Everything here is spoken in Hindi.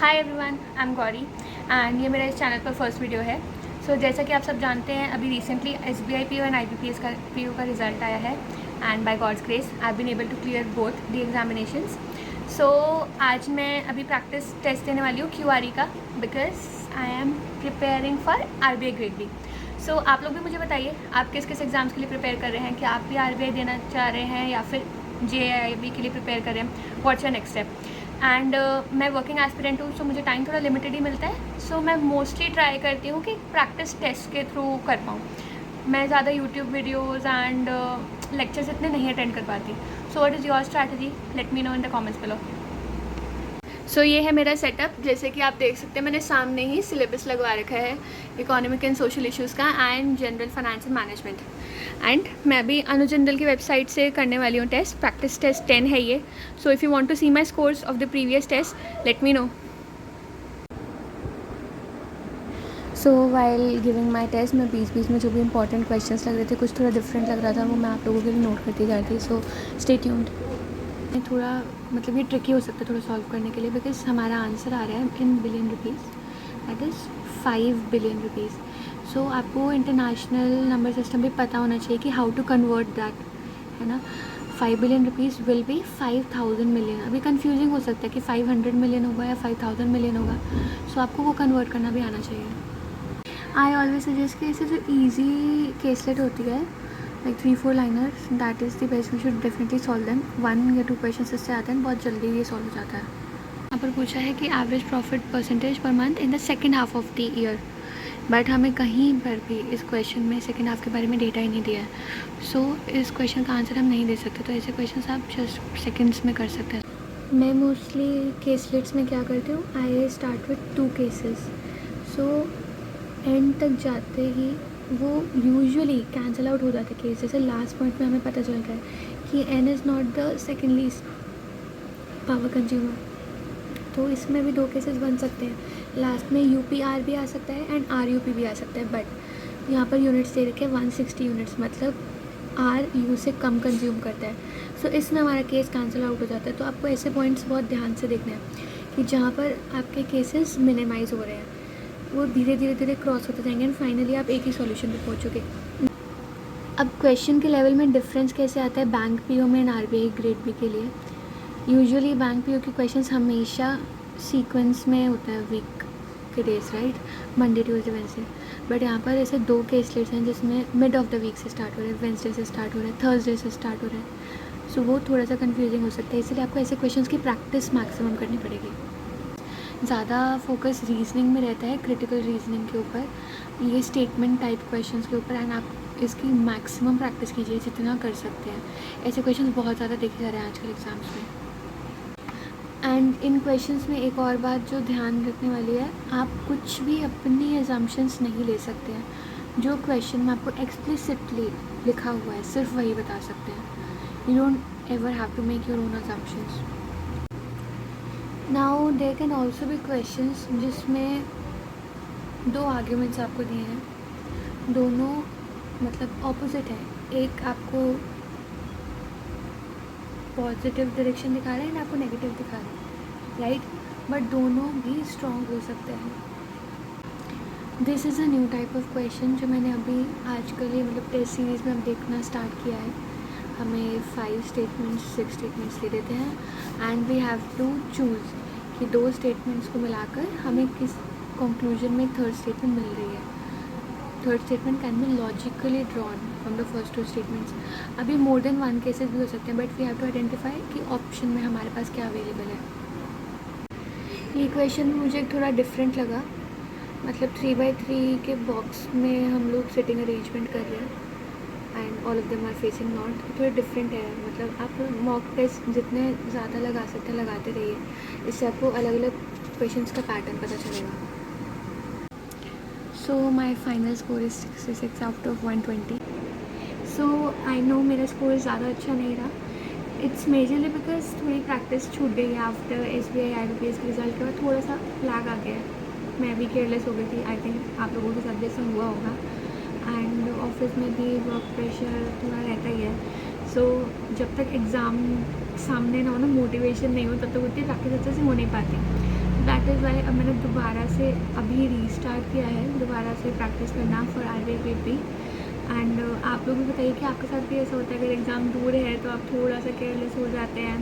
Hi everyone, I am Gauri and ये मेरा इस चैनल पर फर्स्ट वीडियो है। जैसा कि आप सब जानते हैं, अभी recently SBI PO and IBPS का PO का रिज़ल्ट आया है and by God's grace I have been able to clear both the examinations. आज मैं अभी प्रैक्टिस टेस्ट देने वाली हूँ QRE का, because I am preparing for RBI grade B. आप लोग भी मुझे बताइए, आप किस किस एग्ज़ाम्स के लिए प्रिपेयर कर रहे हैं? क्या आप भी RBI देना चाह रहे हैं या फिर JIB के लिए प्रिपेयर कर रहे हैं? What's your next step? And मैं वर्किंग एस्पिरेंट हूँ, सो मुझे टाइम थोड़ा लिमिटेड ही मिलता है। मैं मोस्टली ट्राई करती हूँ कि प्रैक्टिस टेस्ट के थ्रू कर पाऊँ। मैं ज़्यादा यूट्यूब वीडियोज़ एंड लेक्चर्स इतने नहीं अटेंड कर पाती। What is your strategy? Late me no in the comments below. ये है मेरा सेटअप। जैसे कि आप देख सकते हैं, मैंने सामने ही सिलेबस लगवा रखा है इकोनॉमिक एंड सोशल इश्यूज़ का and general finance and management. And मैं अभी अनुजंदल की वेबसाइट से करने वाली हूँ टेस्ट। प्रैक्टिस टेस्ट 10 है ये। If you want to see my scores of the previous test, let me know. While giving my test, मैं बीच में जो भी इंपॉर्टेंट क्वेश्चंस लग रहे थे, कुछ थोड़ा डिफरेंट लग रहा था, वो मैं आप लोगों के लिए नोट करती जा रही थी। Stay tuned. थोड़ा मतलब ये ट्रिकी हो सकता है थोड़ा सॉल्व करने के लिए, बिकॉज हमारा आंसर आ रहा है इन billion rupees, that is 5 billion rupees. आपको इंटरनेशनल नंबर सिस्टम भी पता होना चाहिए कि हाउ टू कन्वर्ट दैट, है ना। 5 billion rupees will be 5000 million. अभी कंफ्यूजिंग हो सकता है कि 500 मिलियन होगा या 5000 मिलियन होगा। आपको वो कन्वर्ट करना भी आना चाहिए। आई ऑलवेज सजेस्ट कि इसे जो ईजी केसलेट होती है, like 3-4 liners, that is the best. We should definitely solve them. 1 या 2 क्वेश्चन इससे आते हैं, बहुत जल्दी ये सॉल्व हो जाता है। यहाँ पर पूछा है कि average profit percentage per month in the second half of the year, but हमें कहीं पर भी इस क्वेश्चन में सेकेंड हाफ के बारे में डेटा ही नहीं दिया है। इस क्वेश्चन का आंसर हम नहीं दे सकते, तो ऐसे क्वेश्चन आप जस्ट सेकेंड्स में कर सकते हैं। मैं मोस्टली केसलेट्स में क्या करती हूँ, I start with 2 cases. And तक जाते ही वो यूजुअली कैंसिल आउट हो जाते केस। जैसे लास्ट पॉइंट में हमें पता चल रहा है कि N is not the second least power consumer, तो इसमें भी 2 केसेस बन सकते हैं। लास्ट में UPR भी आ सकता है एंड RUP भी आ सकता है, बट यहाँ पर यूनिट्स दे रखे हैं 160 यूनिट्स, मतलब RU से कम कंज्यूम करता है। इसमें हमारा केस कैंसिल आउट हो जाता है। तो आपको ऐसे पॉइंट्स बहुत ध्यान से देखने हैं कि जहाँ पर आपके केसेस मिनिमाइज़ हो रहे हैं, वो धीरे धीरे क्रॉस होते जाएंगे एंड फाइनली आप एक ही सॉल्यूशन पे पहुँचोगे। अब क्वेश्चन के लेवल में डिफरेंस कैसे आता है बैंक PO में एंड RBI ग्रेड बी के लिए? यूजुअली बैंक PO के क्वेश्चंस हमेशा सीक्वेंस में होता है, वीक के days, right, Monday Tuesday Wednesday. But यहाँ पर ऐसे 2 केसलेट्स हैं जिसमें मिड ऑफ द वीक से स्टार्ट हो रहा है, वेंसडे से स्टार्ट हो रहा है, थर्सडे से स्टार्ट हो रहा है। वो थोड़ा सा कन्फ्यूजिंग हो सकता है, इसलिए आपको ऐसे क्वेश्चन की प्रैक्टिस मैक्सिमम करनी पड़ेगी। ज़्यादा फोकस रीजनिंग में रहता है, क्रिटिकल रीजनिंग के ऊपर, ये स्टेटमेंट टाइप क्वेश्चंस के ऊपर, एंड आप इसकी मैक्सिमम प्रैक्टिस कीजिए जितना कर सकते हैं। ऐसे क्वेश्चंस बहुत ज़्यादा देखे जा रहे हैं आजकल एग्ज़ाम्स में। एंड इन क्वेश्चंस में एक और बात जो ध्यान रखने वाली है, आप कुछ भी अपनी एजम्पशंस नहीं ले सकते हैं। जो क्वेश्चन में आपको एक्सप्लिसिटली लिखा हुआ है, सिर्फ वही बता सकते हैं। You don't ever have to make your own assumptions. Now there can also be questions जिसमें 2 आर्ग्यूमेंट्स आपको दिए हैं, दोनों मतलब ऑपोजिट है। एक आपको पॉजिटिव डायरेक्शन दिखा रहे हैं एंड आपको नेगेटिव दिखा रहे हैं, राइट, बट दोनों भी स्ट्रॉन्ग हो सकते हैं। This is a new type of question जो मैंने अभी आजकल ही मतलब टेस्ट सीरीज़ में अब देखना स्टार्ट किया है। हमें 5 स्टेटमेंट्स 6 स्टेटमेंट्स दे देते हैं and we have to choose कि 2 स्टेटमेंट्स को मिलाकर हमें किस कंक्लूजन में थर्ड स्टेटमेंट मिल रही है। Third statement can be logically drawn from the first 2 statements. अभी मोर देन 1 केसेस भी हो सकते हैं, but we have to identify कि ऑप्शन में हमारे पास क्या अवेलेबल है। ये क्वेश्चन मुझे थोड़ा डिफरेंट लगा, मतलब 3x3 के बॉक्स में हम लोग सिटिंग अरेंजमेंट कर रहे हैं and all of them are facing north. थोड़ा डिफरेंट है, मतलब आप मॉक टेस्ट जितने ज़्यादा लगा सकते हैं लगाते रहिए, इससे आपको अलग अलग क्वेश्चंस का पैटर्न पता चलेगा। My final score is 66 out of 120। I know मेरा स्कोर ज़्यादा अच्छा नहीं रहा। इट्स मेजरली बिकॉज थोड़ी प्रैक्टिस छूट गई है आफ्टर SBI IBPS के रिज़ल्ट के बाद, थोड़ा सा लैग आ गया है। मैं भी केयरलेस हो गई थी, आई थिंक आप लोगों के साथ भी ऐसा हुआ होगा। एंड ऑफिस में भी वर्क प्रेशर थोड़ा रहता ही है। जब तक एग्ज़ाम सामने ना हो ना, मोटिवेशन नहीं हो, तब तक उतनी प्रैक्टिस अच्छे से हो नहीं पाती। दैट इज़ वाई अब मैंने दोबारा से अभी रीस्टार्ट किया है, दोबारा से प्रैक्टिस करना फॉर RVPP। एंड आप लोग भी बताइए कि आपके साथ भी ऐसा होता है, अगर एग्ज़ाम दूर है तो आप थोड़ा सा केयरलेस हो जाते हैं,